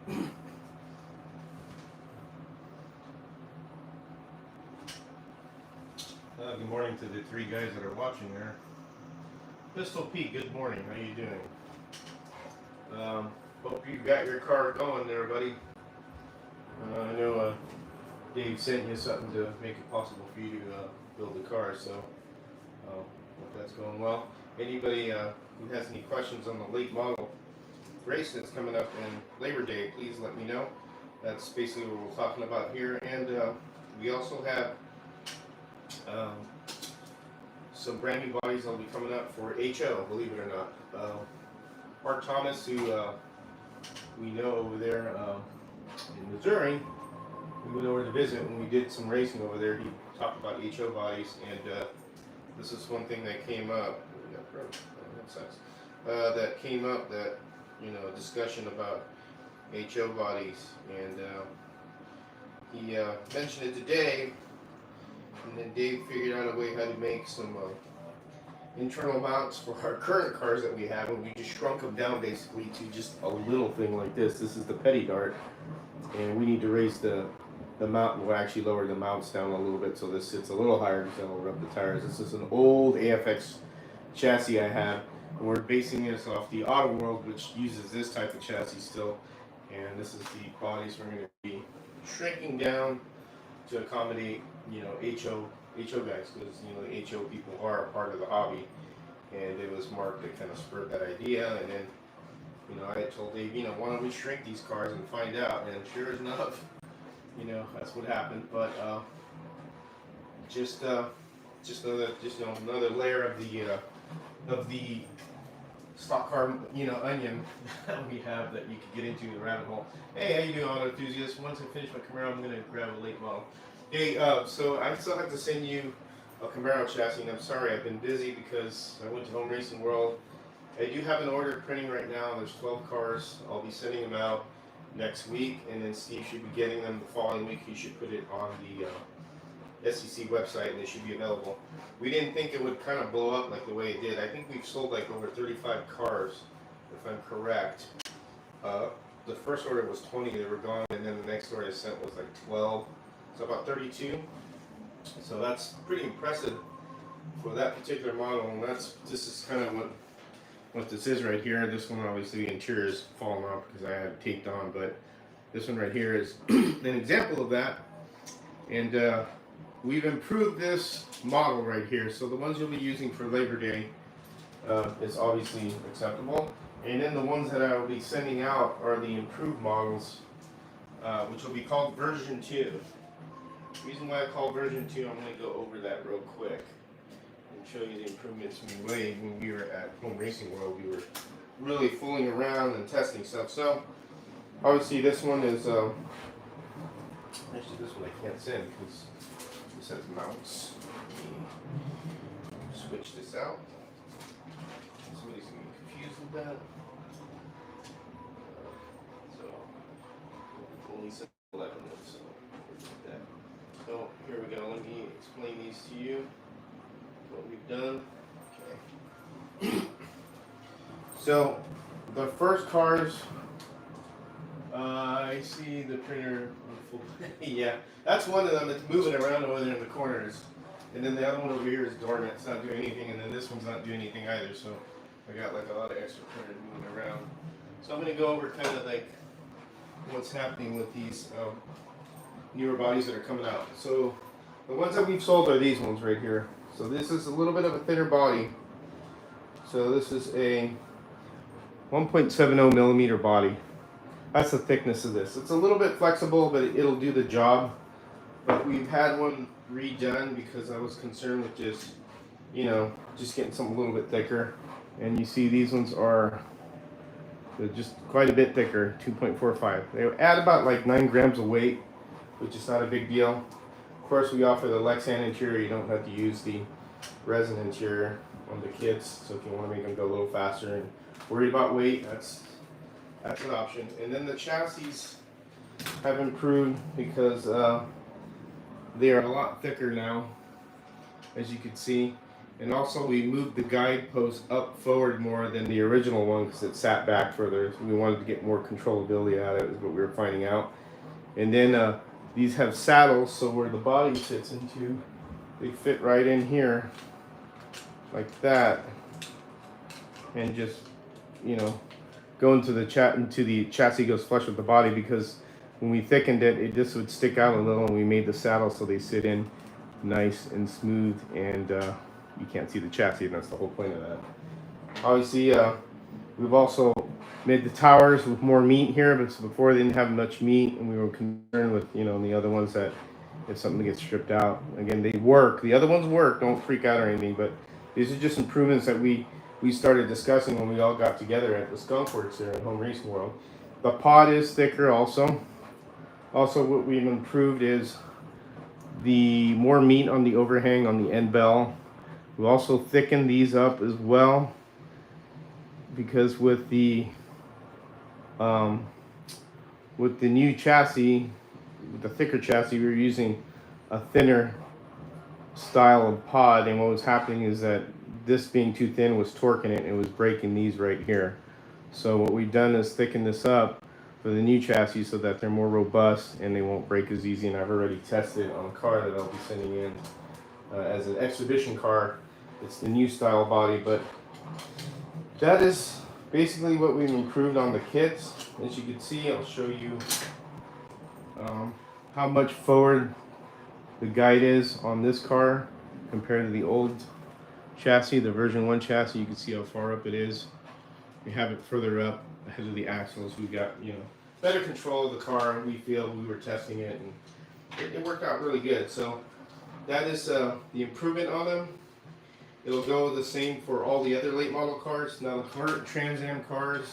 Good morning to the three guys that are watching there. Pistol Pete, good morning. How you doing? Hope you got your car going there, buddy. I know Dave sent you something to make it possible for you to build the car, so hope that's going well. Anybody who has any questions on the late model race that's coming up in Labor Day, please let me know. That's basically what we're talking about here. And we also have some brand new bodies that'll be coming up for HO, believe it or not. Mark Thomas, who we know over there in Missouri, we went over to visit when we did some racing over there. He talked about HO bodies, and this is one thing that came up. That came up, that discussion about HO bodies, and he mentioned it today. And then Dave figured out a way how to make some internal mounts for our current cars that we have, and we just shrunk them down basically to just a little thing like this. This is the Petty Dart, and we need to raise the mount. We'll actually lower the mounts down a little bit so this sits a little higher because that'll rub the tires. This is an old AFX chassis I have, and we're basing this off the Auto World, which uses this type of chassis still. And this is the bodies we're going to be shrinking down to accommodate, HO guys, because the HO people are a part of the hobby, and it was Mark that kind of spurred that idea. And then I had told Dave, why don't we shrink these cars and find out? And sure enough, that's what happened. But just another layer of the stock car onion that we have that you could get into the rabbit hole. Hey, how you doing, auto enthusiasts? Once I finish my Camaro, I'm gonna grab a late model. Hey, so I still have to send you a Camaro chassis, and I'm sorry, I've been busy because I went to Home Racing World. I do have an order printing right now. There's 12 cars. I'll be sending them out next week, and then Steve should be getting them the following week. He should put it on the SEC website, and they should be available. We didn't think it would kind of blow up like the way it did. I think we've sold like over 35 cars, if I'm correct. The first order was 20, they were gone, and then the next order I sent was like 12. So about 32. So that's pretty impressive for that particular model, and this is kind of what this is right here. This one, obviously, the interior is falling off because I had it taped on, but this one right here is an example of that. And we've improved this model right here. So the ones you'll be using for Labor Day is obviously acceptable. And then the ones that I will be sending out are the improved models, which will be called version 2. The reason why I call version 2, I'm going to go over that real quick and show you the improvements we made when we were at Home Racing World. We were really fooling around and testing stuff. So obviously this one is, actually this one I can't send because this has mounts. Let me switch this out. Somebody's going to be confused with that. So only 11 of so like that. So here we go. Let me explain these to you. What we've done. Okay. So the first cars. I see the printer. Yeah, that's one of them that's moving around over there in the corners. And then the other one over here is dormant. It's not doing anything. And then this one's not doing anything either. So I got like a lot of extra printers moving around. So I'm going to go over kind of like what's happening with these newer bodies that are coming out. So the ones that we've sold are these ones right here. So this is a little bit of a thinner body. So this is a 1.70 millimeter body. That's the thickness of this. It's a little bit flexible, but it'll do the job. But we've had one redone because I was concerned with just getting something a little bit thicker. And you see these ones are just quite a bit thicker, 2.45. They add about like 9 grams of weight, which is not a big deal. Of course, we offer the Lexan interior. You don't have to use the resin interior on the kits. So if you want to make them go a little faster and worried about weight, that's an option. And then the chassis have improved because they are a lot thicker now, as you can see. And also we moved the guide post up forward more than the original one because it sat back further. So we wanted to get more controllability out of it, is what we were finding out. And then these have saddles, so where the body sits into, they fit right in here like that, and just, you know, go into the chassis goes flush with the body, because when we thickened it, it just would stick out a little, and we made the saddle so they sit in nice and smooth, and you can't see the chassis, and that's the whole point of that. Obviously, we've also made the towers with more meat here, but before they didn't have much meat, and we were concerned with, you know, the other ones that if something gets stripped out. Again, they work. The other ones work. Don't freak out or anything, but these are just improvements that we started discussing when we all got together at the Skunk Works there at Home Racing World. The pod is thicker also. Also, what we've improved is the more meat on the overhang on the end bell. We also thickened these up as well, because with the new chassis, with the thicker chassis, we were using a thinner style of pod, and what was happening is that this being too thin was torquing it, and it was breaking these right here. So what we've done is thicken this up for the new chassis so that they're more robust and they won't break as easy. And I've already tested on a car that I'll be sending in as an exhibition car. It's the new style body, but that is basically what we've improved on the kits. As you can see, I'll show you how much forward the guide is on this car compared to the old chassis, the version 1 chassis. You can see how far up it is. We have it further up ahead of the axles. We've got, you know, better control of the car. We feel we were testing it, and it worked out really good. So that is the improvement on them. It'll go the same for all the other late model cars. Now the current Trans Am cars,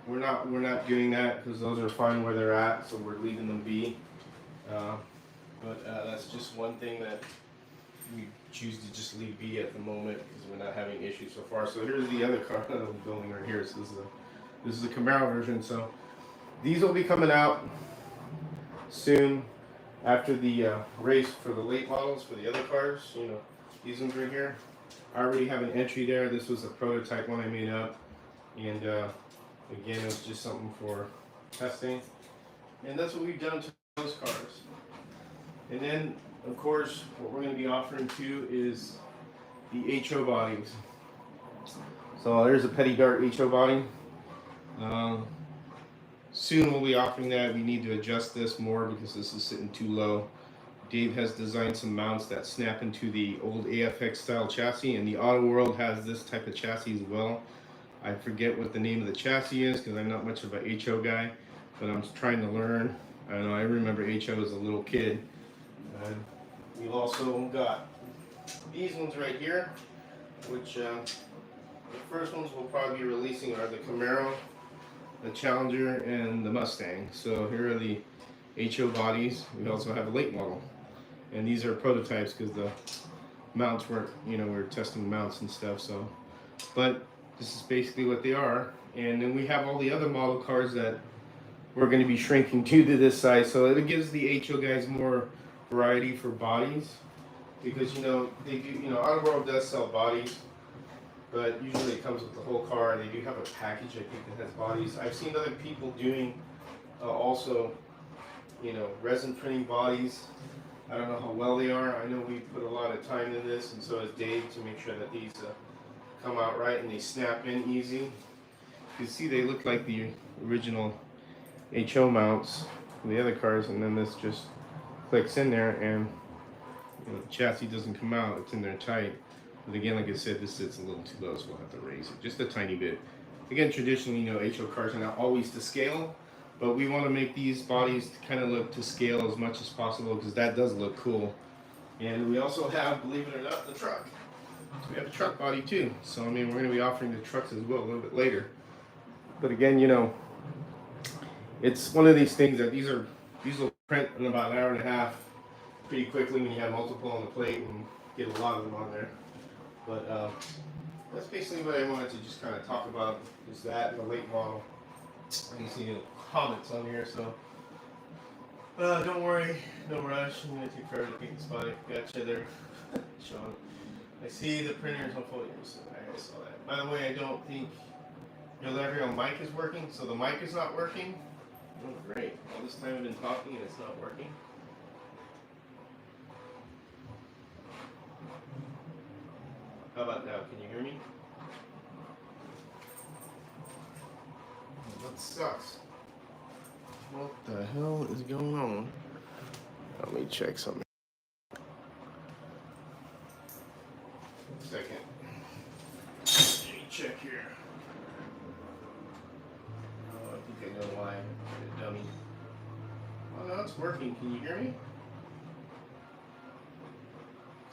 we're not doing that because those are fine where they're at, so we're leaving them be. But that's just one thing that we choose to just leave be at the moment because we're not having issues so far. So here's the other car that I'm building right here. So this is the Camaro version. So these will be coming out soon after the race for the late models for the other cars. You know, these ones right here. I already have an entry there. This was a prototype one I made up, and again, it was just something for testing. And that's what we've done to those cars. And then, of course, what we're going to be offering too is the HO bodies. So there's a Petty Dart HO body. Soon we'll be offering that. We need to adjust this more because this is sitting too low. Dave has designed some mounts that snap into the old AFX style chassis, and the Auto World has this type of chassis as well. I forget what the name of the chassis is because I'm not much of a HO guy, but I'm trying to learn. I know I remember HO as a little kid. We've also got these ones right here, which the first ones we'll probably be releasing are the Camaro, the Challenger, and the Mustang. So here are the HO bodies. We also have a late model, and these are prototypes because the mounts weren't, you know, we're testing mounts and stuff. So, but this is basically what they are. And then we have all the other model cars that we're going to be shrinking to this size, so it gives the HO guys more variety for bodies, because, you know, they do, you know, Auto World does sell bodies, but usually it comes with the whole car, and they do have a package, I think, that has bodies. I've seen other people doing also, you know, resin printing bodies. I don't know how well they are. I know we put a lot of time in this, and so has Dave, to make sure that these come out right and they snap in easy. You see they look like the original HO mounts for the other cars, and then this just clicks in there, and, you know, the chassis doesn't come out. It's in there tight. But again, like I said, this sits a little too low, so we'll have to raise it just a tiny bit. Again, traditionally, you know, HO cars are not always to scale, but we want to make these bodies kind of look to scale as much as possible because that does look cool. And we also have, believe it or not, the truck. So we have a truck body too. So I mean, we're going to be offering the trucks as well a little bit later. But again, you know, it's one of these things that these will print in about an hour and a half pretty quickly when you have multiple on the plate and get a lot of them on there. But that's basically what I wanted to just kind of talk about, is that and the late model. I can see comments on here, so don't worry, no rush. I'm going to take care of the paint spot. Gotcha there, Sean. I see the printers on photos. I saw that. By the way, I don't think your Lavery mic is working, so the mic is not working. Oh, great. All this time I've been talking and it's not working. How about now? Can you hear me? That sucks. What the hell is going on? Let me check something. Second. Let me check here. Oh, I think I know why. I'm a dummy. Oh, no, it's working. Can you hear me?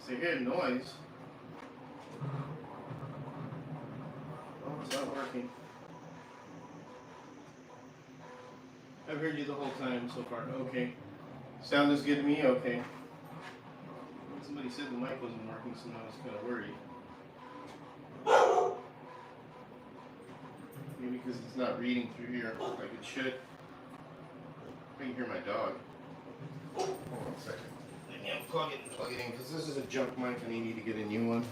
So I hear a noise. Oh, it's not working. I've heard you the whole time so far. Okay. Sound is good to me? Okay. Somebody said the mic wasn't working, so now I was kind of worried. Maybe because it's not reading through here like it should. I can hear my dog. Hold on a second. Let me unplug it and plug it in, because this is a junk mic and I need to get a new one.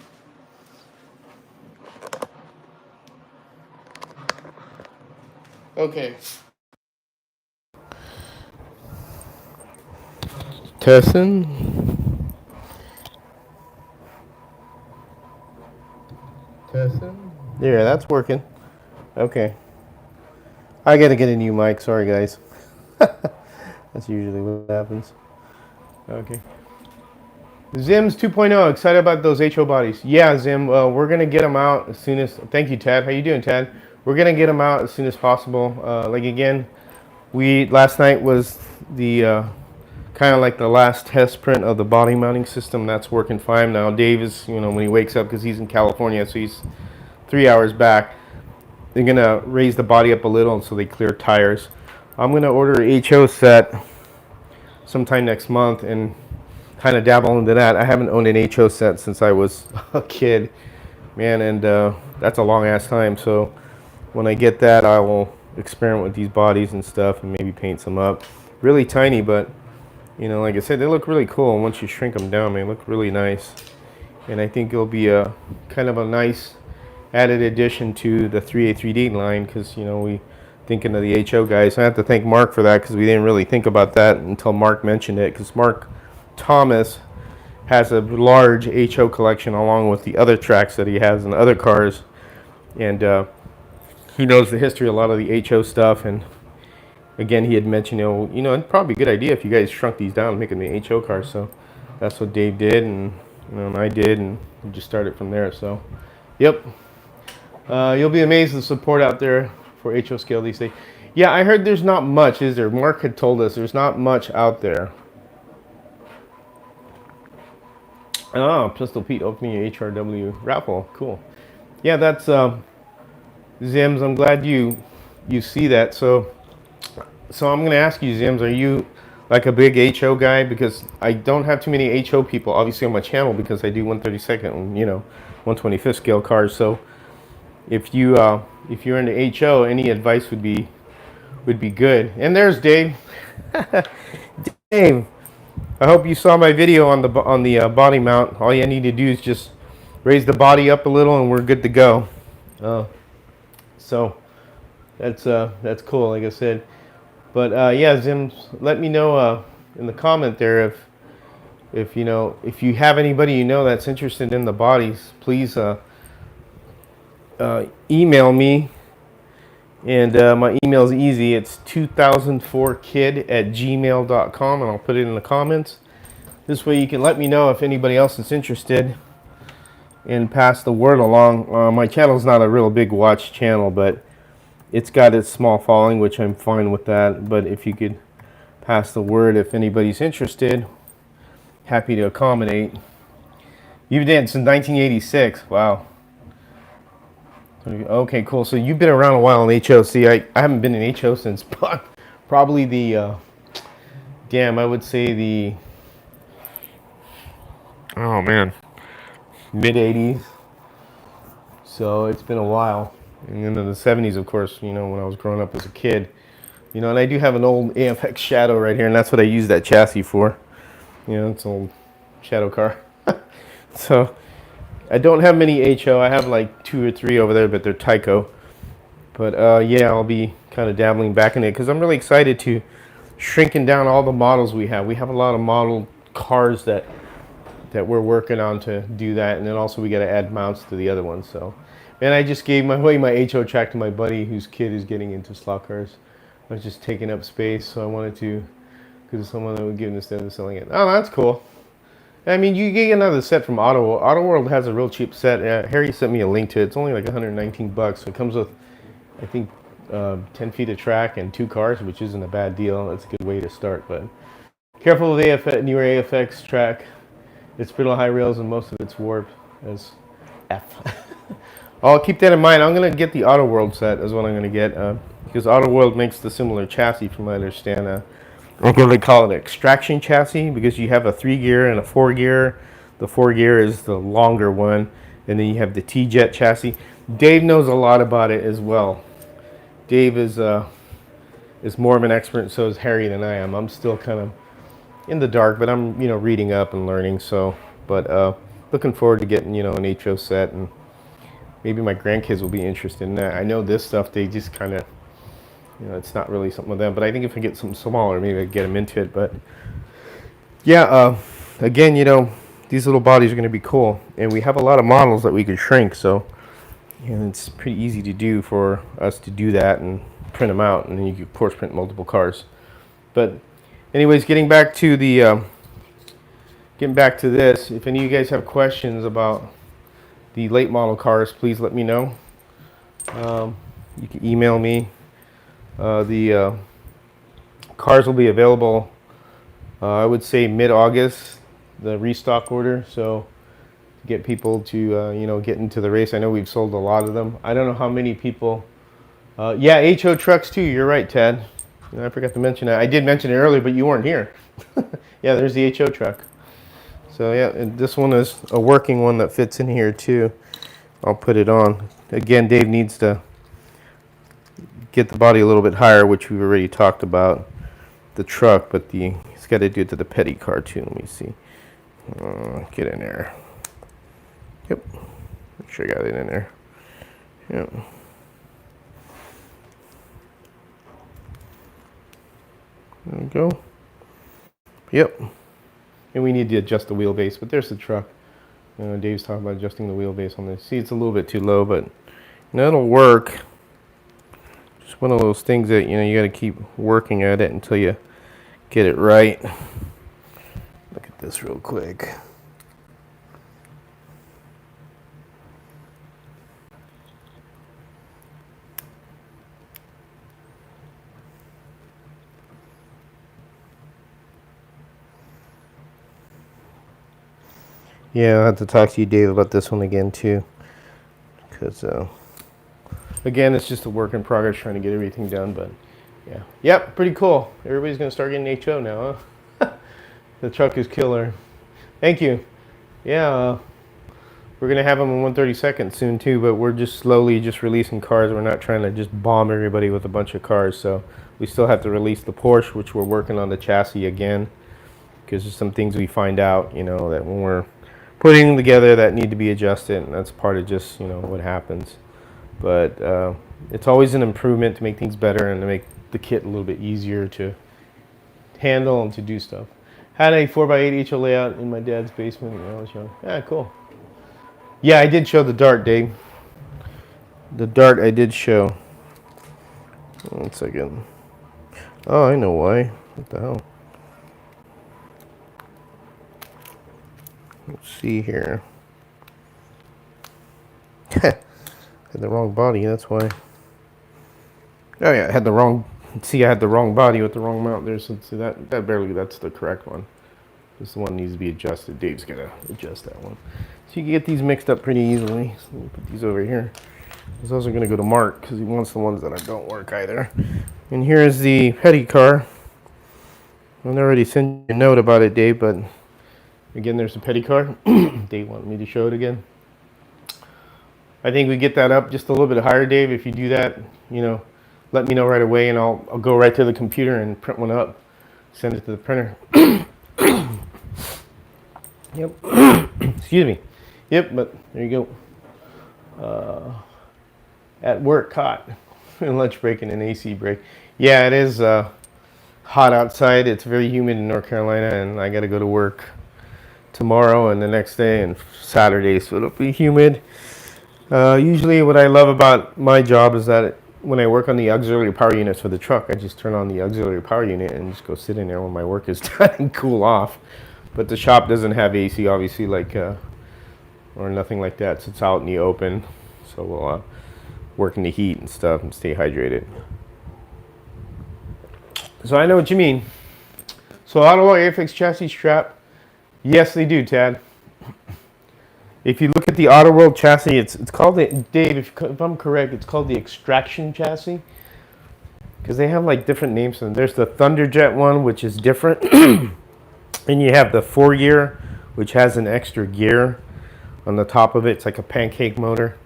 Okay. Testing. Yeah, that's working. Okay. I gotta get a new mic. Sorry, guys. That's usually what happens. Okay. Zims 2.0. Excited about those HO bodies. Yeah, Zim. We're gonna get them out as soon as. Thank you, Ted. How you doing, Ted? We're gonna get them out as soon as possible. Like again, last night was the kind of like the last test print of the body mounting system. That's working fine now. Dave is, when he wakes up, because he's in California, so he's 3 hours back. They're gonna raise the body up a little so they clear tires. I'm gonna order a HO set sometime next month and kind of dabble into that. I haven't owned an HO set since I was a kid, man, and that's a long ass time. So when I get that, I will experiment with these bodies and stuff and maybe paint some up. Really tiny, but like I said, they look really cool. And once you shrink them down, they look really nice. And I think it'll be a kind of a nice added addition to the 3A3D line, because we thinking of the HO guys. I have to thank Mark for that, because we didn't really think about that until Mark mentioned it, because Mark Thomas has a large HO collection along with the other tracks that he has in other cars, and he knows the history of a lot of the HO stuff. And again, he had mentioned, it'd probably be a good idea if you guys shrunk these down and make them the HO cars. So that's what Dave did, and I did, and we just started from there. So, yep. You'll be amazed at the support out there for HO scale these days. Yeah, I heard there's not much, is there? Mark had told us there's not much out there. Oh, Pistol Pete opening your HRW raffle. Cool. Yeah, that's Zims. I'm glad you see that. So I'm going to ask you, Zims, are you like a big HO guy? Because I don't have too many HO people, obviously, on my channel, because I do 132nd and 125th scale cars. So if you're into HO, any advice would be good. And there's Dave. Dave, I hope you saw my video on the body mount. All you need to do is just raise the body up a little, and we're good to go. So that's cool, like I said. But yeah, Zims, let me know in the comment there if you have anybody that's interested in the bodies. Please email me, and my email is easy. It's 2004kid@gmail.com, and I'll put it in the comments. This way you can let me know if anybody else is interested and pass the word along. My channel is not a real big watch channel, but it's got its small following, which I'm fine with that. But if you could pass the word if anybody's interested, happy to accommodate. You've been since 1986. Wow. Okay, cool. So you've been around a while in HO. See, I haven't been in HO since probably the, I would say the, oh man, mid-80s. So it's been a while. And then in the 70s, of course, when I was growing up as a kid. And I do have an old AFX Shadow right here, and that's what I use that chassis for. It's an old Shadow car. So, I don't have many HO. I have like 2 or 3 over there, but they're Tyco. But yeah, I'll be kind of dabbling back in it because I'm really excited to shrinking down all the models we have. We have a lot of model cars that we're working on to do that, and then also we got to add mounts to the other ones. So, and I just gave my HO track to my buddy whose kid is getting into slot cars. I was just taking up space, so I wanted to, because someone that would give it instead of selling it. Oh, that's cool. I mean, you get another set from Auto World has a real cheap set. Harry sent me a link to it. It's only like 119 bucks. So it comes with, I think, 10 feet of track and 2 cars, which isn't a bad deal. That's a good way to start. But careful with newer AFX track. It's brittle high rails and most of it's warped as F. I'll keep that in mind. I'm going to get the Auto World set is what I'm going to get because Auto World makes the similar chassis from what I understand. I'm going to call it an extraction chassis because you have a 3-gear and a 4-gear. The 4-gear is the longer one, and then you have the T-Jet chassis. Dave knows a lot about it as well. Dave is more of an expert, so is Harry than I am. I'm still kind of in the dark, but I'm reading up and learning. So, but looking forward to getting an HO set, and maybe my grandkids will be interested in that. I know this stuff they just kind of. It's not really something with them, but I think if I get something smaller, maybe I can get them into it. But yeah, again, these little bodies are going to be cool, and we have a lot of models that we could shrink, so it's pretty easy to do for us to do that and print them out, and then you can, of course, print multiple cars. But anyways, getting back to this, if any of you guys have questions about the late model cars, please let me know. You can email me. The cars will be available, I would say mid-August, the restock order. So to get people to, get into the race. I know we've sold a lot of them. I don't know how many people. Yeah, HO trucks too. You're right, Ted. I forgot to mention that. I did mention it earlier, but you weren't here. Yeah, there's the HO truck. So yeah, and this one is a working one that fits in here too. I'll put it on. Again, Dave needs to get the body a little bit higher, which we've already talked about the truck, but he's got to do it to the petty car too. Let me see. Get in there. Yep. Make sure I got it in there. Yep. There we go. Yep. And we need to adjust the wheelbase, but there's the truck. Dave's talking about adjusting the wheelbase on this. See, it's a little bit too low, but it'll work. Just one of those things that you got to keep working at it until you get it right. Look at this real quick. Yeah, I'll have to talk to you, Dave, about this one again too, because again, it's just a work in progress trying to get everything done, but yeah. Yep, pretty cool. Everybody's going to start getting HO now, huh? The truck is killer. Thank you. Yeah, we're going to have them in 132nd soon too, but we're just slowly just releasing cars. We're not trying to just bomb everybody with a bunch of cars, so we still have to release the Porsche, which we're working on the chassis again, because there's some things we find out, that when we're putting them together that need to be adjusted, and that's part of just, what happens. But it's always an improvement to make things better and to make the kit a little bit easier to handle and to do stuff. Had a 4x8 HO layout in my dad's basement when I was young. Yeah, cool. Yeah, I did show the Dart, Dave. The Dart I did show. 1 second. Oh, I know why. What the hell? Let's see here. Had the wrong body, that's why. Oh yeah, I had the wrong. See, I had the wrong body with the wrong mount there. So see that barely. That's the correct one. This one needs to be adjusted. Dave's gonna adjust that one. So you can get these mixed up pretty easily. So let me put these over here. Those are gonna go to Mark because he wants the ones that don't work either. And here's the petty car. I already sent you a note about it, Dave, but again, there's the petty car. Dave wanted me to show it again. I think we get that up just a little bit higher, Dave. If you do that, let me know right away, and I'll go right to the computer and print one up, send it to the printer. Yep. Excuse me. Yep, but there you go. At work, caught. Lunch break and an AC break. Yeah, it is hot outside. It's very humid in North Carolina, and I got to go to work tomorrow and the next day and Saturday, so it'll be humid. Usually, what I love about my job is that when I work on the auxiliary power units for the truck, I just turn on the auxiliary power unit and just go sit in there when my work is done and cool off. But the shop doesn't have AC, obviously, or nothing like that. So it's out in the open, so we'll work in the heat and stuff and stay hydrated. So I know what you mean. So Ottawa Airfix chassis strap, yes, they do, Tad. If you look at the Auto World chassis, it's called the, Dave, if I'm correct, it's called the Extraction chassis. Because they have like different names. And there's the Thunderjet one, which is different. And you have the 4-gear, which has an extra gear on the top of it. It's like a pancake motor.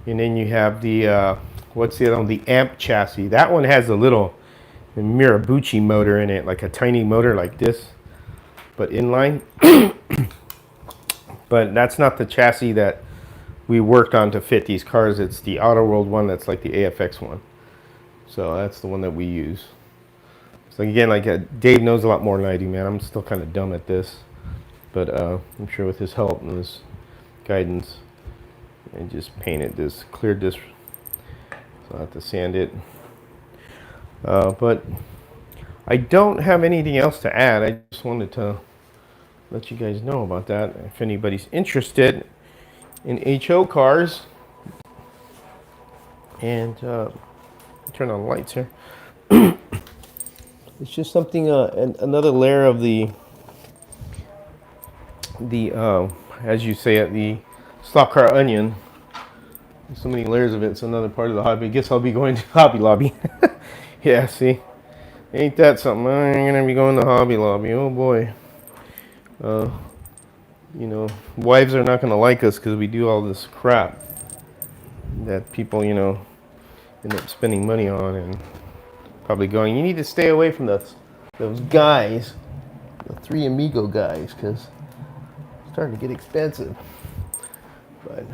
And then you have the, what's the other one? The Amp chassis. That one has a little Mirabuchi motor in it, like a tiny motor like this, but inline. But that's not the chassis that we worked on to fit these cars. It's the Auto World one that's like the AFX one. So that's the one that we use. So again, Dave knows a lot more than I do, man. I'm still kind of dumb at this. But I'm sure with his help and his guidance, I just painted this, cleared this. So I have to sand it. But I don't have anything else to add. I just wanted to let you guys know about that. If anybody's interested in HO cars, and turn on the lights here. It's just something, another layer of the as you say it, the stock car onion. There's so many layers of it. It's another part of the hobby. I guess I'll be going to Hobby Lobby. Yeah, see, ain't that something? I'm gonna be going to Hobby Lobby. Oh boy. You know, wives are not gonna like us because we do all this crap that people, you know, end up spending money on and probably going, you need to stay away from those guys, the Three Amigo guys, because it's starting to get expensive. But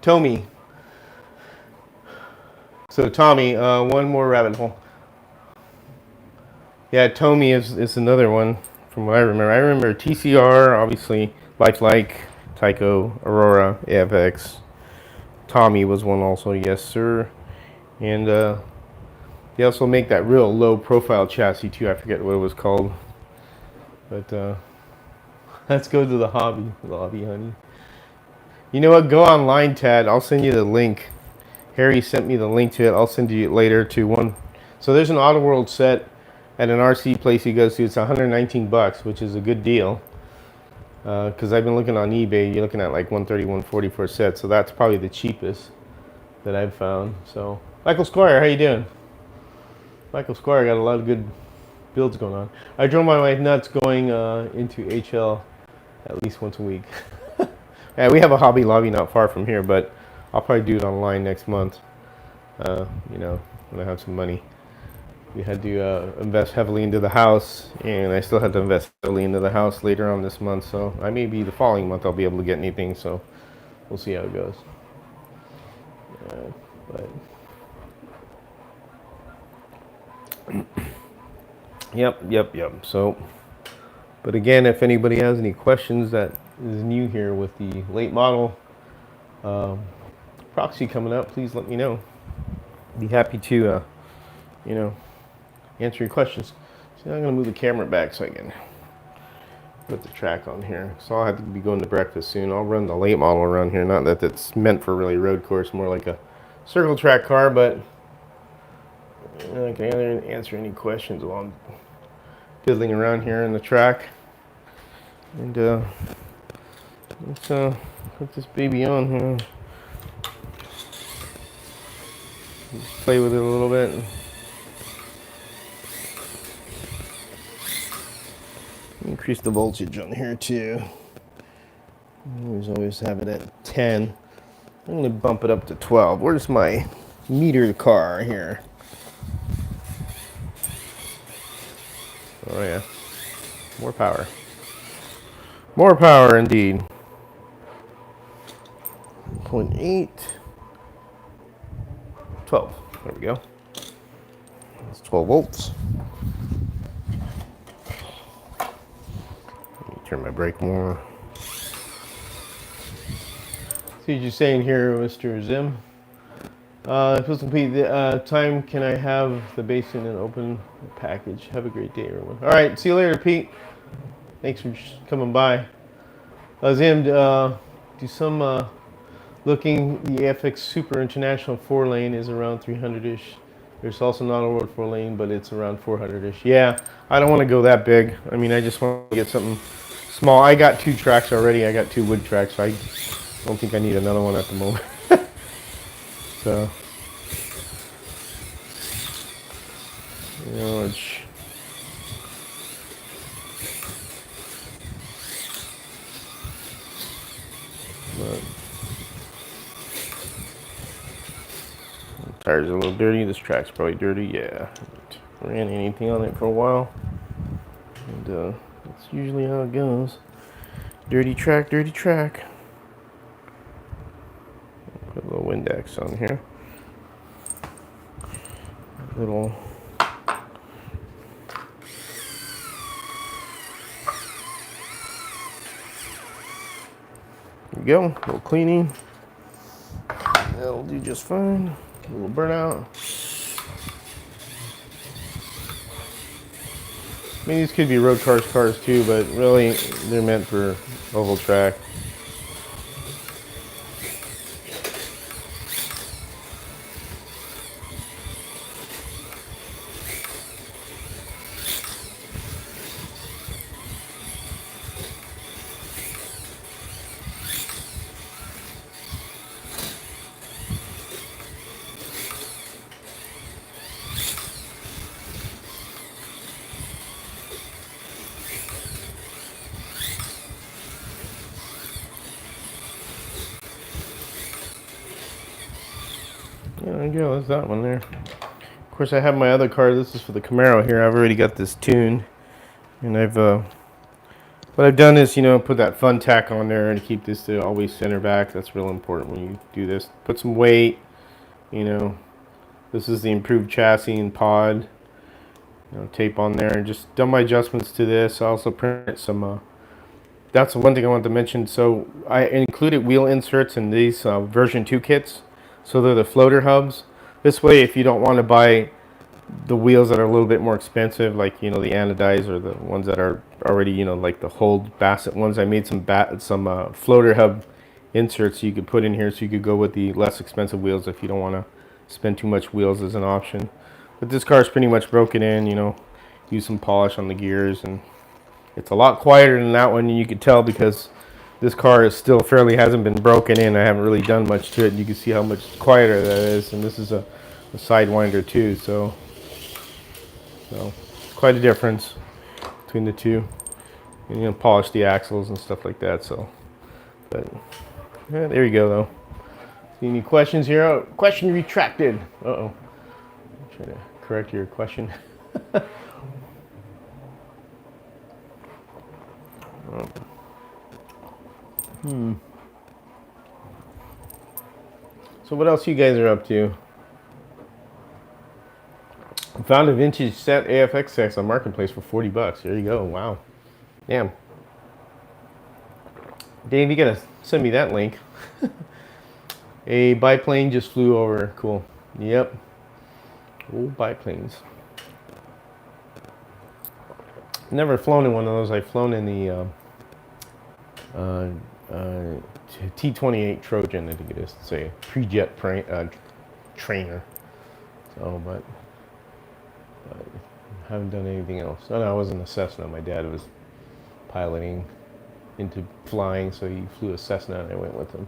Tommy. So Tommy, one more rabbit hole. Yeah, Tommy is another one from what I remember. I remember TCR, obviously, Lifelike, Tyco, Aurora, AFX. Tommy was one also, yes sir. And they also make that real low profile chassis too. I forget what it was called. But let's go to the Hobby Lobby, honey. You know what? Go online, Tad. I'll send you the link. Harry sent me the link to it. I'll send you it later to one. So there's an Auto World set at an RC place he goes to. It's $119, which is a good deal. Because I've been looking on eBay. You're looking at like $130, $140 for a set. So that's probably the cheapest that I've found. So Michael Squire, how you doing? Michael Squire got a lot of good builds going on. I drove my wife nuts going into HL at least once a week. Yeah, we have a Hobby Lobby not far from here, but I'll probably do it online next month. You know, when I have some money. We had to invest heavily into the house, and I still had to invest heavily into the house later on this month. So I may be the following month I'll be able to get anything. So we'll see how it goes. But yep. So, but again, if anybody has any questions that is new here with the late model proxy coming up, please let me know. Be happy to, you know, answer your questions. So I'm gonna move the camera back so I can put the track on here. So I'll have to be going to breakfast soon. I'll run the late model around here. Not that it's meant for really road course, more like a circle track car, but I can answer any questions while I'm fiddling around here in the track. And let's put this baby on here. Just play with it a little bit. Increase the voltage on here too. Always have it at 10. I'm going to bump it up to 12. Where's my meter car here? Oh yeah, more power. More power indeed. 0.8, 12. There we go. It's 12 volts. Let me turn my brake more. See what you're saying here, Mr. Zim. If it's complete, time can I have the basin and open the package? Have a great day, everyone. All right, see you later, Pete. Thanks for coming by. Zim, do some looking. The FX Super International 4-lane is around 300-ish. There's also not a road 4-lane, but it's around 400-ish. Yeah, I don't want to go that big. I mean, I just want to get something small. I got 2 tracks already. I got 2 wood tracks, so I don't think I need another one at the moment. So, you know, it's, but tires are a little dirty. This track's probably dirty. Yeah, ran anything on it for a while, and that's usually how it goes. Dirty track, dirty track. Put a little Windex on here. Little. There we go. A little cleaning. That'll do just fine. A little burnout. I mean, these could be road cars too, but really they're meant for oval track. Yeah, there you go. There's that one there. Of course, I have my other car. This is for the Camaro here. I've already got this tuned, and what I've done is, put that fun tack on there and keep this to always center back. That's real important when you do this. Put some weight. This is the improved chassis and pod. Tape on there, and just done my adjustments to this. I also printed some. That's the one thing I wanted to mention. So I included wheel inserts in these version 2 kits. So they're the floater hubs. This way, if you don't want to buy the wheels that are a little bit more expensive, like the anodized, or the ones that are already like the Hold Bassett ones, I made some floater hub inserts you could put in here, so you could go with the less expensive wheels if you don't want to spend too much wheels as an option. But this car is pretty much broken in. Use some polish on the gears, and it's a lot quieter than that one, and you could tell because this car is still hasn't been broken in. I haven't really done much to it. You can see how much quieter that is, and this is a Sidewinder too, so quite a difference between the two. And polish the axles and stuff like that. So, but yeah, there you go though. See any questions here? Oh, question retracted. Uh-oh. I'm trying to correct your question. So what else you guys are up to? I found a vintage set AFX on Marketplace for $40. There you go. Wow. Damn. Dave, you gotta send me that link. A biplane just flew over. Cool. Yep. Old biplanes. Never flown in one of those. I've flown in the T-28 Trojan, I think it is. It's a pre-jet trainer. So, but I haven't done anything else. Oh, no, I was in a Cessna. My dad was piloting into flying, so he flew a Cessna, and I went with him.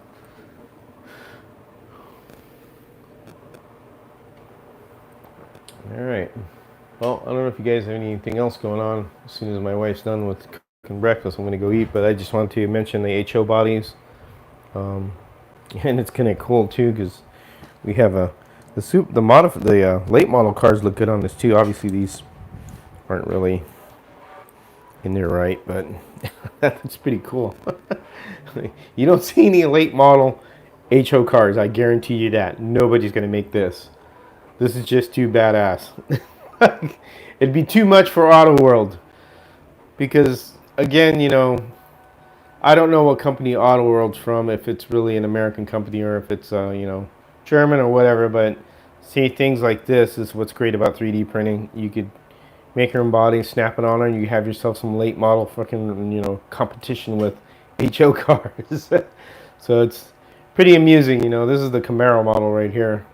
All right. Well, I don't know if you guys have anything else going on. As soon as my wife's done with cooking breakfast, I'm going to go eat. But I just wanted to mention the HO bodies, and it's kind of cool too because we have the late model cars look good on this too. Obviously, these aren't really in there right, but that's pretty cool. You don't see any late model HO cars. I guarantee you that. Nobody's going to make this. This is just too badass. It'd be too much for Auto World. Because, again, you know, I don't know what company Auto World's from, if it's really an American company or if it's, you know, German or whatever. But see, things like this is what's great about 3D printing. You could make your own body, snap it on, and you have yourself some late model fucking, you know, competition with HO cars. So it's pretty amusing, you know. This is the Camaro model right here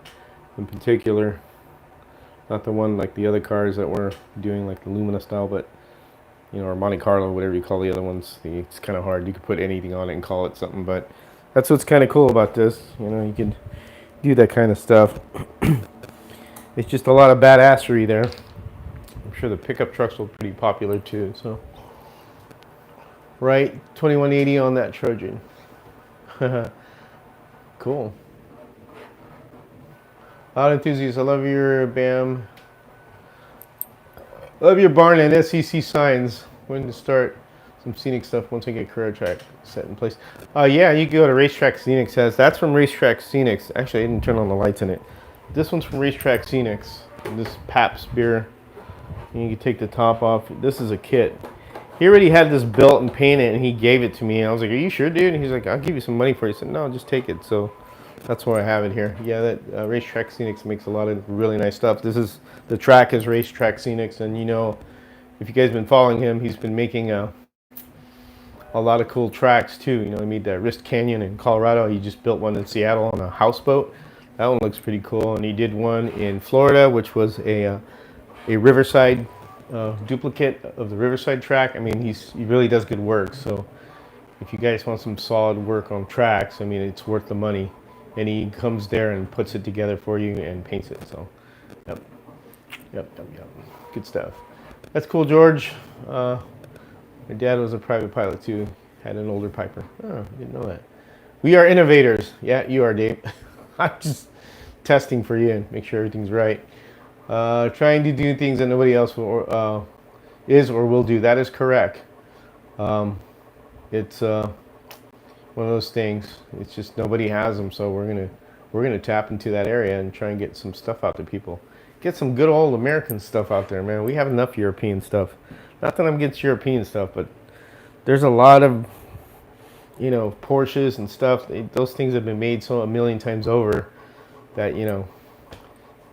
in particular. Not the one like the other cars that we're doing, like the Lumina style, but, you know, or Monte Carlo, whatever you call the other ones. It's kind of hard. You could put anything on it and call it something, but that's what's kind of cool about this. You know, you can do that kind of stuff. It's just a lot of badassery there. I'm sure the pickup trucks will be pretty popular too. So, right, 2180 on that Trojan. Cool. Auto enthusiasts, I love your BAM. Love your barn and SEC signs. When to start some scenic stuff once I get career track set in place. Yeah, you can go to Racetrack Scenics. That's from Racetrack Scenics. Actually, I didn't turn on the lights in it. This one's from Racetrack Scenics. This Pabst beer. And you can take the top off. This is a kit. He already had this built and painted, and he gave it to me. And I was like, "Are you sure, dude?" And he's like, "I'll give you some money for it." He said, "No, just take it." So that's why I have it here. Yeah, that Racetrack Scenics makes a lot of really nice stuff. This is the track is Racetrack Scenics, and you know, if you guys have been following him, he's been making a lot of cool tracks too. You know, he made that Wrist Canyon in Colorado. He just built one in Seattle on a houseboat. That one looks pretty cool. And he did one in Florida, which was a Riverside duplicate of the Riverside track. I mean, he really does good work. So if you guys want some solid work on tracks, I mean, it's worth the money. And he comes there and puts it together for you and paints it. So, yep. Good stuff. That's cool, George. My dad was a private pilot too. Had an older Piper. Oh, didn't know that. We are innovators. Yeah, you are, Dave. I'm just testing for you and make sure everything's right. Trying to do things that nobody else is or will do. That is correct. It's one of those things. It's just nobody has them, so we're gonna tap into that area and try and get some stuff out to people. Get some good old American stuff out there, man. We have enough European stuff. Not that I'm against European stuff, but there's a lot of, you know, Porsches and stuff. Those things have been made so a million times over that, you know,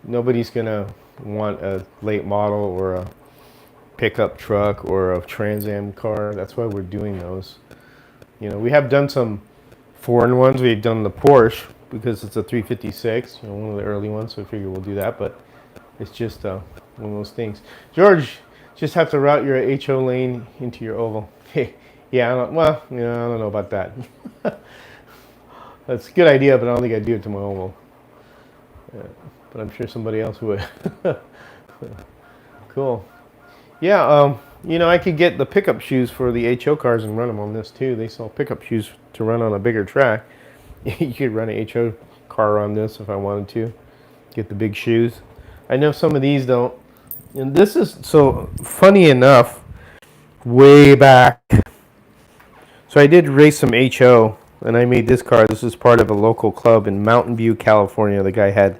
nobody's gonna want a late model or a pickup truck or a Trans Am car. That's why we're doing those. You know, we have done some foreign ones. We've done the Porsche because it's a 356, you know, one of the early ones. So I figure we'll do that, but it's just one of those things. George, just have to route your HO lane into your oval. Yeah, I don't know about that. That's a good idea, but I don't think I'd do it to my oval. Yeah, but I'm sure somebody else would. Cool. Yeah, you know, I could get the pickup shoes for the HO cars and run them on this too. They sell pickup shoes to run on a bigger track. You could run a HO car on this if I wanted to. Get the big shoes. I know some of these don't. And this is, so funny enough, way back. So I did race some HO, and I made this car. This is part of a local club in Mountain View, California. The guy had,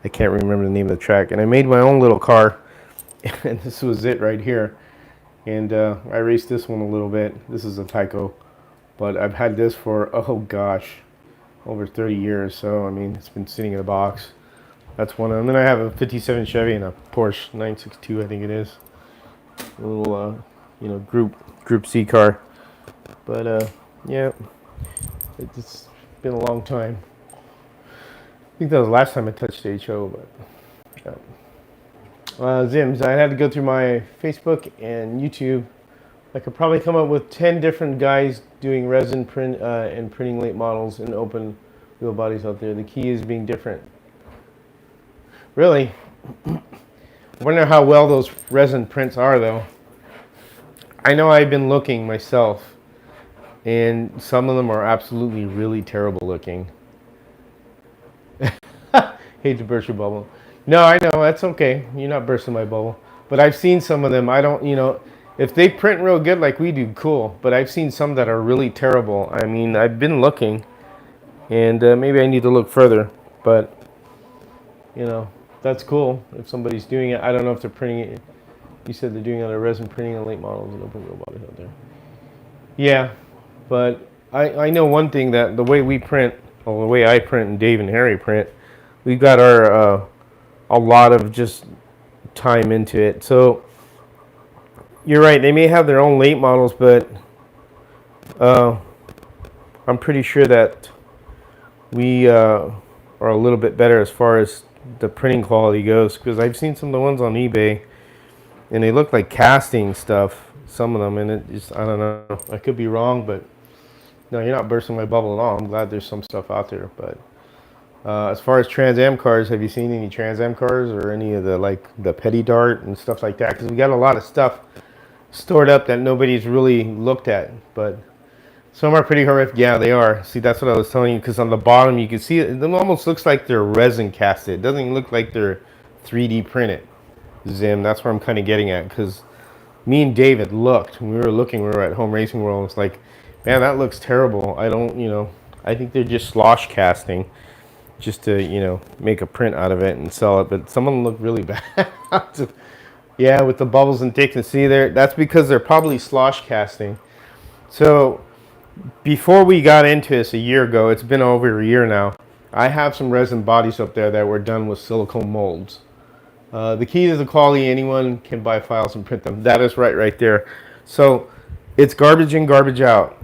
I can't remember the name of the track. And I made my own little car, and this was it right here. And I raced this one a little bit. This is a Tyco, but I've had this for, oh gosh, over 30 years. So, I mean, it's been sitting in a box. That's one of them. And then I have a 57 Chevy and a Porsche 962, I think it is. A little, you know, Group C car. But, yeah, it's been a long time. I think that was the last time I touched HO, but, Zims, I had to go through my Facebook and YouTube. I could probably come up with 10 different guys doing resin print and printing late models and open wheel bodies out there. The key is being different. Really, I wonder how well those resin prints are, though. I know I've been looking myself, and some of them are absolutely really terrible looking. Hate to burst your bubble. No, I know, that's okay. You're not bursting my bubble. But I've seen some of them. I don't, you know, if they print real good like we do, cool. But I've seen some that are really terrible. I mean, I've been looking, and maybe I need to look further. But you know, that's cool if somebody's doing it. I don't know if they're printing it. You said they're doing other resin printing on late models and open wheel bodies out there. Yeah, but I know one thing, that the way we print, or the way I print and Dave and Harry print, we've got our a lot of just time into it. So you're right, they may have their own late models, but I'm pretty sure that we are a little bit better as far as the printing quality goes, because I've seen some of the ones on eBay and they look like casting stuff, some of them, and it just, I don't know, I could be wrong, but no, you're not bursting my bubble at all. I'm glad there's some stuff out there. But as far as Trans Am cars, have you seen any Trans Am cars or any of the, like the Petty Dart and stuff like that? Because we got a lot of stuff stored up that nobody's really looked at, but some are pretty horrific. Yeah, they are. See, that's what I was telling you, because on the bottom you can see it almost looks like they're resin casted. It doesn't even look like they're 3D printed. Zim, that's where I'm kind of getting at, because me and David looked, when we were at Home Racing World, it's like, man, that looks terrible. I don't, I think they're just slosh casting just to, make a print out of it and sell it, but some of them look really bad. Yeah, with the bubbles and thickness. See there, that's because they're probably slosh casting. So before we got into this a year ago, it's been over a year now, I have some resin bodies up there that were done with silicone molds. The key to the quality, anyone can buy files and print them. That is right there. So it's garbage in, garbage out.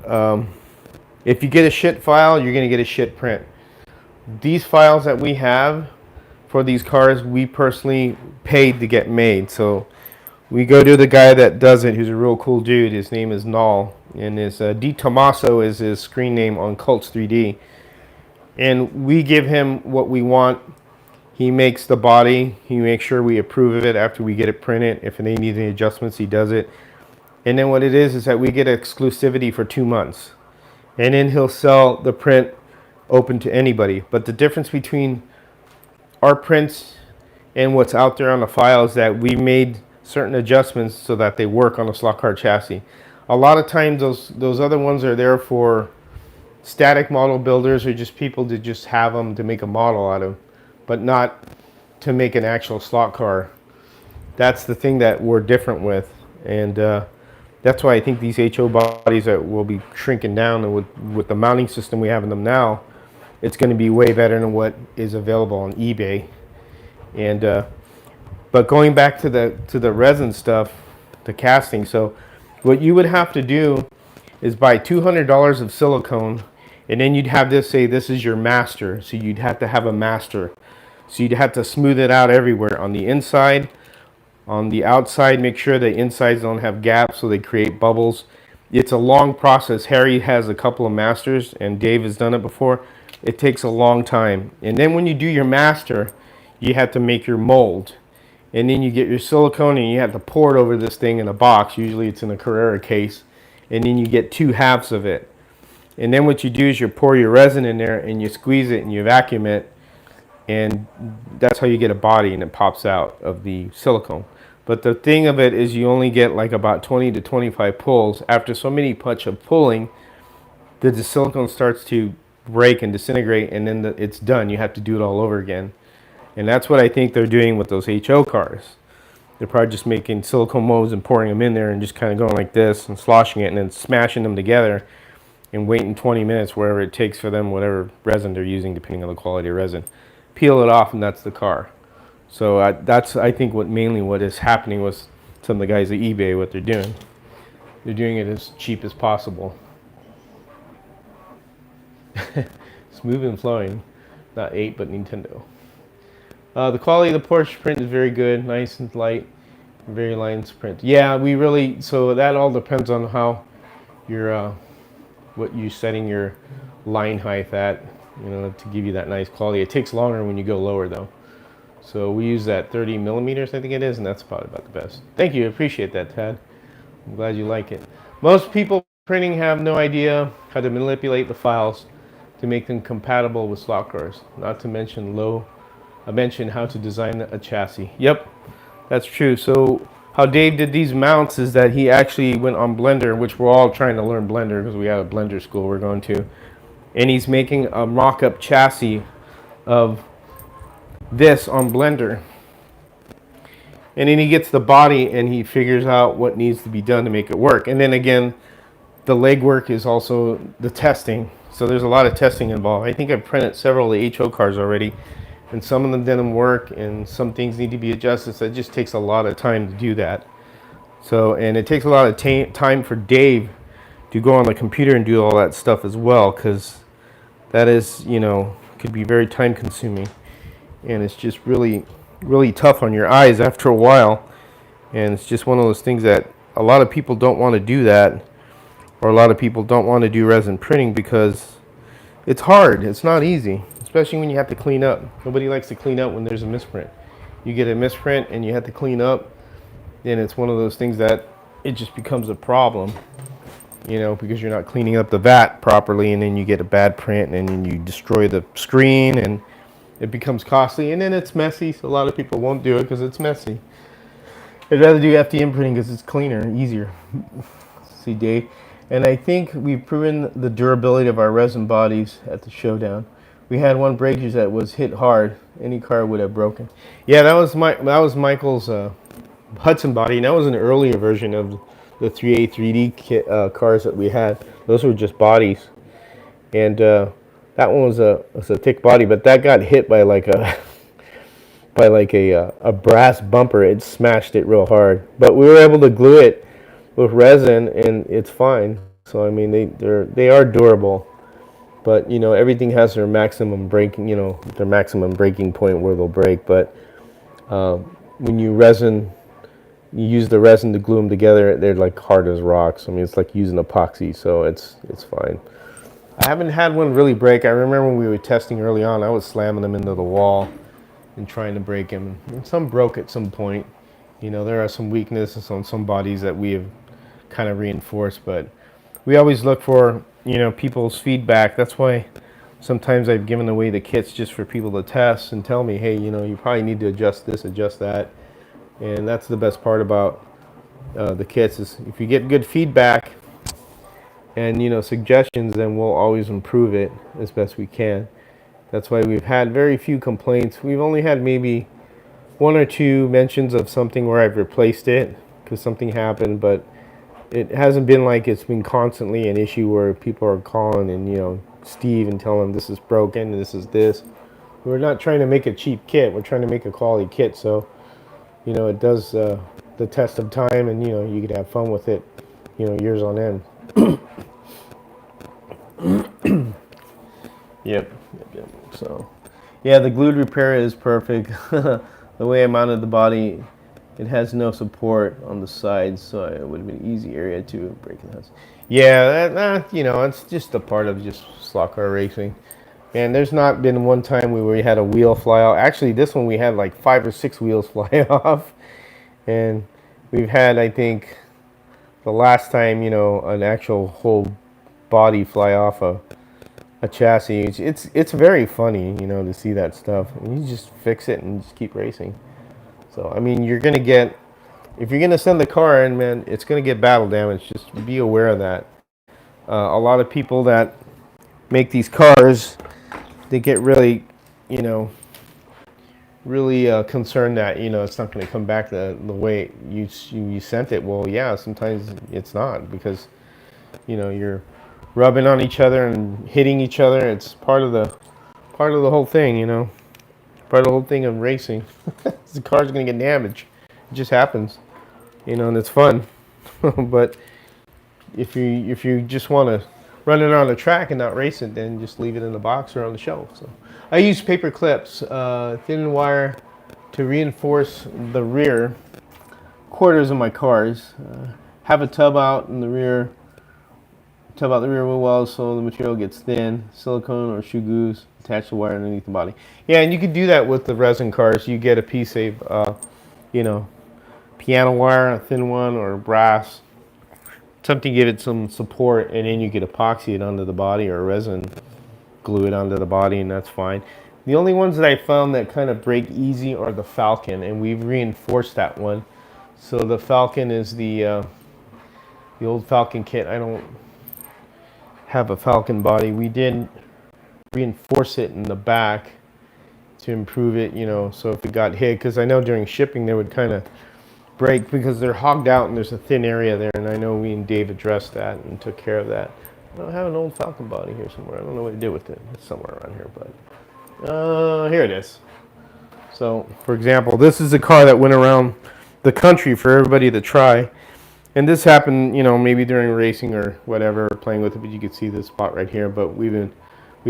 If you get a shit file, you're going to get a shit print. These files that we have for these cars, we personally paid to get made. So we go to the guy that does it, who's a real cool dude. His name is Null, and his D. Tommaso is his screen name on Cults 3D. And we give him what we want. He makes the body. He makes sure we approve of it after we get it printed. If they need any adjustments, he does it. And then what it is that we get exclusivity for 2 months. And then he'll sell the print open to anybody. But the difference between our prints and what's out there on the file is that we made certain adjustments so that they work on a slot car chassis. A lot of times those other ones are there for static model builders or just people to just have them to make a model out of, but not to make an actual slot car. That's the thing that we're different with, and that's why I think these HO bodies that will be shrinking down, and with the mounting system we have in them now, it's going to be way better than what is available on eBay. And but going back to the resin stuff, the casting. So what you would have to do is buy $200 of silicone, and then you'd have this say this is your master. So you'd have to have a master. So you'd have to smooth it out everywhere, on the inside, on the outside. Make sure the insides don't have gaps so they create bubbles. It's a long process. Harry has a couple of masters, and Dave has done it before. It takes a long time. And then when you do your master, you have to make your mold. And then you get your silicone and you have to pour it over this thing in a box. Usually it's in a Carrera case. And then you get 2 halves of it. And then what you do is you pour your resin in there and you squeeze it and you vacuum it. And that's how you get a body, and it pops out of the silicone. But the thing of it is you only get like about 20 to 25 pulls. After so many punch of pulling, the silicone starts to break and disintegrate, and then it's done. You have to do it all over again. And that's what I think they're doing with those HO cars. They're probably just making silicone molds and pouring them in there and just kind of going like this and sloshing it and then smashing them together and waiting 20 minutes, wherever it takes for them, whatever resin they're using, depending on the quality of resin. Peel it off, and that's the car. So that's, I think, what is happening with some of the guys at eBay, what they're doing. They're doing it as cheap as possible. Smooth and flowing. Not 8, but Nintendo. The quality of the Porsche print is very good, nice and light, very light print. Yeah, so that all depends on how what you're setting your line height at, to give you that nice quality. It takes longer when you go lower though. So we use that 30 millimeters, I think it is, and that's probably about the best. Thank you, appreciate that, Tad. I'm glad you like it. Most people printing have no idea how to manipulate the files to make them compatible with slot cars, not to mention I mentioned how to design a chassis. Yep, that's true. So how Dave did these mounts is that he actually went on Blender, which we're all trying to learn Blender because we have a Blender school we're going to. and he's making a mock-up chassis of this on Blender. And then he gets the body and he figures out what needs to be done to make it work. And then again, the legwork is also the testing. So there's a lot of testing involved. I think I've printed several of the HO cars already, and some of them didn't work, and some things need to be adjusted. So it just takes a lot of time to do that. So, and it takes a lot of time for Dave to go on the computer and do all that stuff as well, because that is, could be very time consuming, and it's just really, really tough on your eyes after a while. And it's just one of those things that a lot of people don't want to do that, or a lot of people don't want to do resin printing because it's hard. It's not easy, especially when you have to clean up. Nobody likes to clean up when there's a misprint. You get a misprint and you have to clean up, and it's one of those things that it just becomes a problem, because you're not cleaning up the vat properly, and then you get a bad print, and then you destroy the screen, and it becomes costly, and then it's messy. So a lot of people won't do it because it's messy. I'd rather do FDM printing because it's cleaner, easier. See, Dave? And I think we've proven the durability of our resin bodies at the showdown. We had one breakage that was hit hard. Any car would have broken. Yeah, that was Michael's Hudson body, and that was an earlier version of the 3A 3D kit, cars that we had. Those were just bodies, and that one was a thick body, but that got hit by like a brass bumper. It smashed it real hard, but we were able to glue it with resin, and it's fine. So I mean, they are durable, but everything has their maximum breaking, their maximum breaking point where they'll break. But when you use the resin to glue them together, they're like hard as rocks. I mean, it's like using epoxy, so it's fine. I haven't had one really break. I remember when we were testing early on, I was slamming them into the wall and trying to break them. And some broke at some point. There are some weaknesses on some bodies that we have kind of reinforced, but we always look for, people's feedback. That's why sometimes I've given away the kits just for people to test and tell me, hey, you probably need to adjust this, adjust that. And that's the best part about the kits is if you get good feedback and, suggestions, then we'll always improve it as best we can. That's why we've had very few complaints. We've only had maybe one or two mentions of something where I've replaced it because something happened, but it hasn't been like it's been constantly an issue where people are calling and, Steve and telling them this is broken and this is this. We're not trying to make a cheap kit. We're trying to make a quality kit. So, it does the test of time, and, you could have fun with it, years on end. Yep. So, yeah, the glued repair is perfect. The way I mounted the body, it has no support on the sides, so it would have been an easy area to break the house. Yeah, it's just a part of just slot car racing. And there's not been one time where we had a wheel fly off. Actually, this one we had like 5 or 6 wheels fly off. And we've had, I think, the last time, an actual whole body fly off a chassis. It's very funny, to see that stuff. And you just fix it and just keep racing. So, I mean, if you're going to send the car in, man, it's going to get battle damage. Just be aware of that. A lot of people that make these cars, they get really, really concerned that, it's not going to come back the way you sent it. Well, yeah, sometimes it's not because, you're rubbing on each other and hitting each other. It's part of the whole thing, part of the whole thing of racing. The car's going to get damaged. It just happens, and it's fun. But if you just want to run it on the track and not race it, then just leave it in the box or on the shelf. So I use paper clips, thin wire to reinforce the rear quarters of my cars. Have a tub out in the rear, tub out the rear wheel well so the material gets thin. Silicone or shoe glues, attach the wire underneath the body. Yeah, and you could do that with the resin cars. You get a piece of, piano wire, a thin one, or brass, something to give it some support, and then you could epoxy it onto the body or resin glue it onto the body, and that's fine. The only ones that I found that kind of break easy are the Falcon, and we've reinforced that one. So the Falcon is the old Falcon kit. have a Falcon body. We did reinforce it in the back to improve it, you know, so if it got hit, because I know during shipping they would kind of break because they're hogged out and there's a thin area there, and I know we and Dave addressed that and took care of that. I have an old Falcon body here somewhere. I don't know what to do with it. It's somewhere around here, but here it is. So, for example, this is a car that went around the country for everybody to try. And this happened, you know, maybe during racing or whatever, playing with it, but you can see this spot right here. But we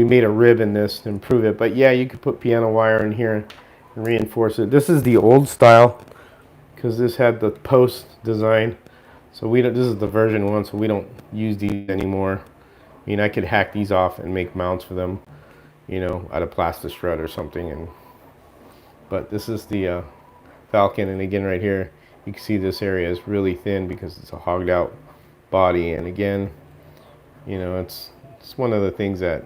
made a rib in this to improve it. But yeah, you could put piano wire in here and reinforce it. This is the old style because this had the post design. So this is the version 1, so we don't use these anymore. I mean, I could hack these off and make mounts for them, you know, out of plastic strut or something. But this is the Falcon, and again right here, you can see this area is really thin because it's a hogged out body. And again, you know, it's one of the things that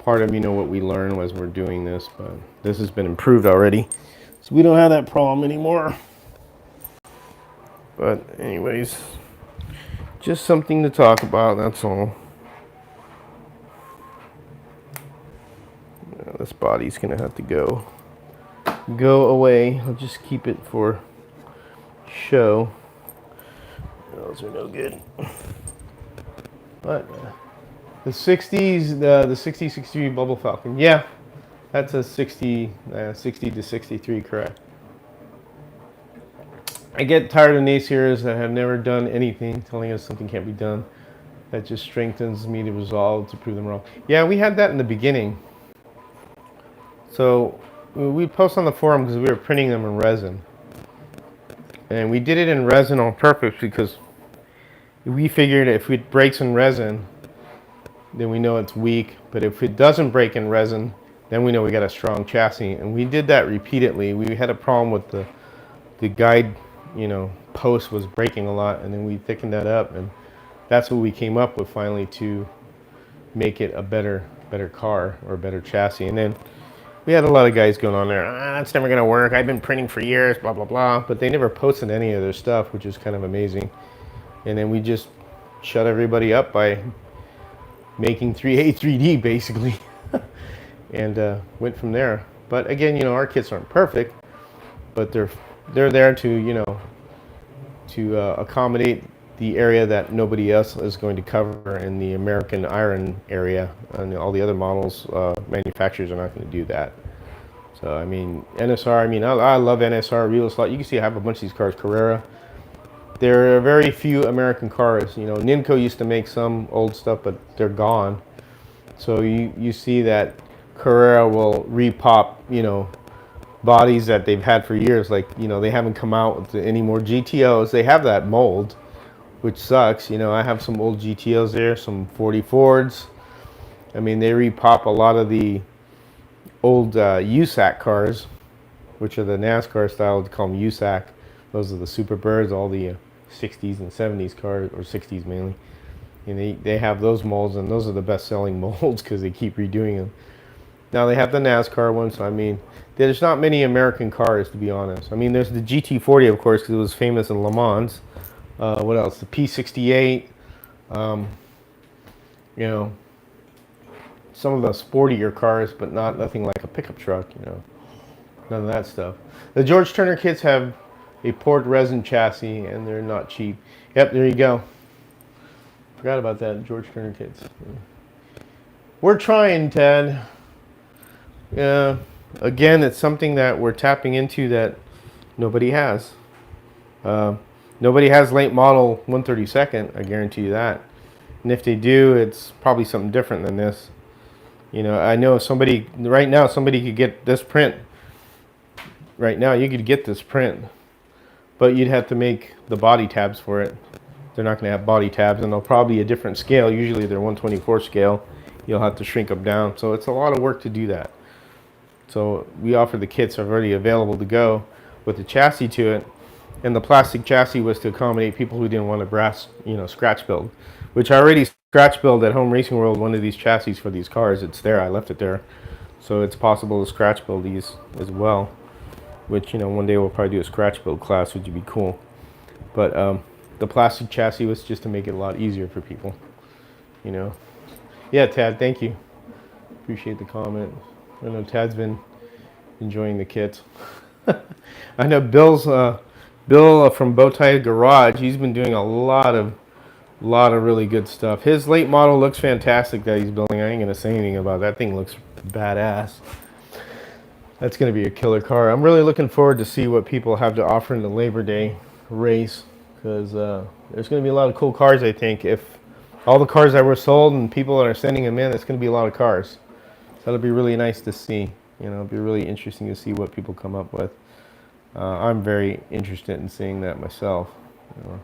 part of, you know, what we learned was we're doing this, but this has been improved already. So we don't have that problem anymore. But anyways, just something to talk about, that's all. This body's gonna have to go away. I'll just keep it for show. Those are no good. But the 60s, the 63 Bubble Falcon, yeah, that's a 60 to 63, correct. I get tired of naysayers that have never done anything telling us something can't be done. That just strengthens me to resolve to prove them wrong. Yeah, we had that in the beginning. So we post on the forum because we were printing them in resin. And we did it in resin on purpose because we figured if it breaks in resin, then we know it's weak. But if it doesn't break in resin, then we know we got a strong chassis. And we did that repeatedly. We had a problem with the guide, you know, post was breaking a lot, and then we thickened that up, and that's what we came up with finally to make it a better car or a better chassis. And then we had a lot of guys going on there, it's never gonna work, I've been printing for years, blah blah blah, but they never posted any of their stuff, which is kind of amazing. And then we just shut everybody up by making 3D basically and went from there. But again, you know, our kits aren't perfect, but they're there to, you know, to accommodate the area that nobody else is going to cover in the American Iron area, and all the other models, manufacturers are not going to do that. So I mean, NSR, I mean, I love NSR, Real Slot. You can see I have a bunch of these cars. Carrera, there are very few American cars. You know, Ninco used to make some old stuff, but they're gone. So you see that Carrera will repop, you know, bodies that they've had for years. Like, you know, they haven't come out with any more GTOs. They have that mold, which sucks. You know, I have some old GTOs there, some 40 Fords. I mean, they repop a lot of the old USAC cars, which are the NASCAR style. They call them USAC. Those are the Superbirds, all the 60s and 70s cars, or 60s mainly. And they have those molds, and those are the best-selling molds because they keep redoing them. Now they have the NASCAR one, so I mean, there's not many American cars, to be honest. I mean, there's the GT40, of course, because it was famous in Le Mans. What else? The P68. You know, some of the sportier cars, but nothing like a pickup truck. You know, none of that stuff. The George Turner kits have a poured resin chassis, and they're not cheap. Yep, there you go. Forgot about that, George Turner kits. We're trying, Ted. Yeah. Again, it's something that we're tapping into that nobody has. Nobody has late model 132nd, I guarantee you that. And if they do, it's probably something different than this. You know, I know somebody, right now, somebody could get this print. Right now, you could get this print, but you'd have to make the body tabs for it. They're not going to have body tabs, and they'll probably be a different scale. Usually they're 124 scale. You'll have to shrink them down. So it's a lot of work to do that. So we offer the kits already available to go with the chassis to it. And the plastic chassis was to accommodate people who didn't want a brass, you know, scratch build, which I already scratch build at Home Racing World, one of these chassis for these cars. It's there. I left it there. So it's possible to scratch build these as well, which, you know, one day we'll probably do a scratch build class, which would be cool. But the plastic chassis was just to make it a lot easier for people, you know. Yeah, Tad, thank you. Appreciate the comment. I know Tad's been enjoying the kits. I know Bill from Bowtie Garage. He's been doing a lot of really good stuff. His late model looks fantastic that he's building. I ain't gonna say anything about that thing. Looks badass. That's gonna be a killer car. I'm really looking forward to see what people have to offer in the Labor Day race, because there's gonna be a lot of cool cars. I think if all the cars that were sold and people are sending them in, it's gonna be a lot of cars. So that'll be really nice to see. You know, it'll be really interesting to see what people come up with. I'm very interested in seeing that myself. You know.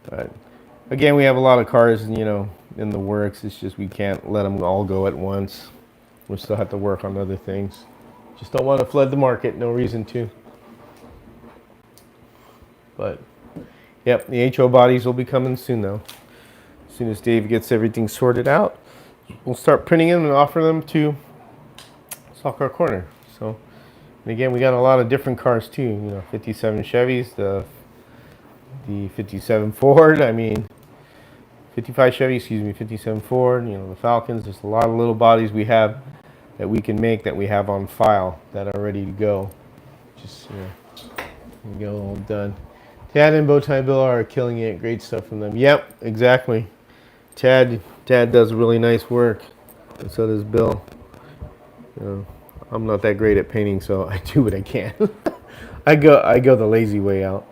But again, we have a lot of cars, you know, in the works. It's just we can't let them all go at once. We still have to work on other things. Just don't want to flood the market. No reason to. But yep, the HO bodies will be coming soon, though. As soon as Dave gets everything sorted out, we'll start printing them and offer them to Stock Car Corner. So, and again, we got a lot of different cars too. You know, 57 Chevys, the 57 Ford. I mean, 55 Chevy, excuse me, 57 Ford. You know, the Falcons. There's a lot of little bodies we have that we can make, that we have on file, that are ready to go. Just, you know, go all done. Tad and Bowtie Bill are killing it. Great stuff from them. Yep, exactly. Tad does really nice work, and so does Bill. You know, I'm not that great at painting, so I do what I can. I go the lazy way out.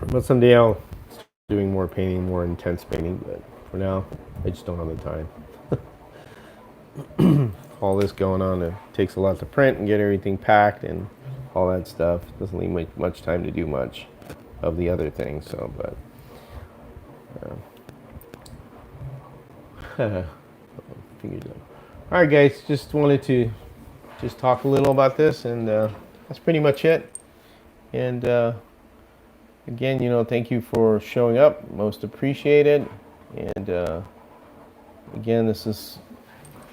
But someday I'll start doing more painting, more intense painting. But for now, I just don't have the time. All this going on, it takes a lot to print and get everything packed and all that stuff. It doesn't leave much time to do much of the other things. So, but fingers up. All right, guys. Just wanted to talk a little about this, and that's pretty much it. And again, you know, thank you for showing up. Most appreciated. And again, this is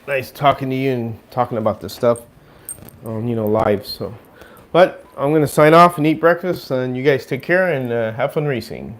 nice talking to you and talking about this stuff, you know, live. So, but I'm going to sign off and eat breakfast, and you guys take care and have fun racing.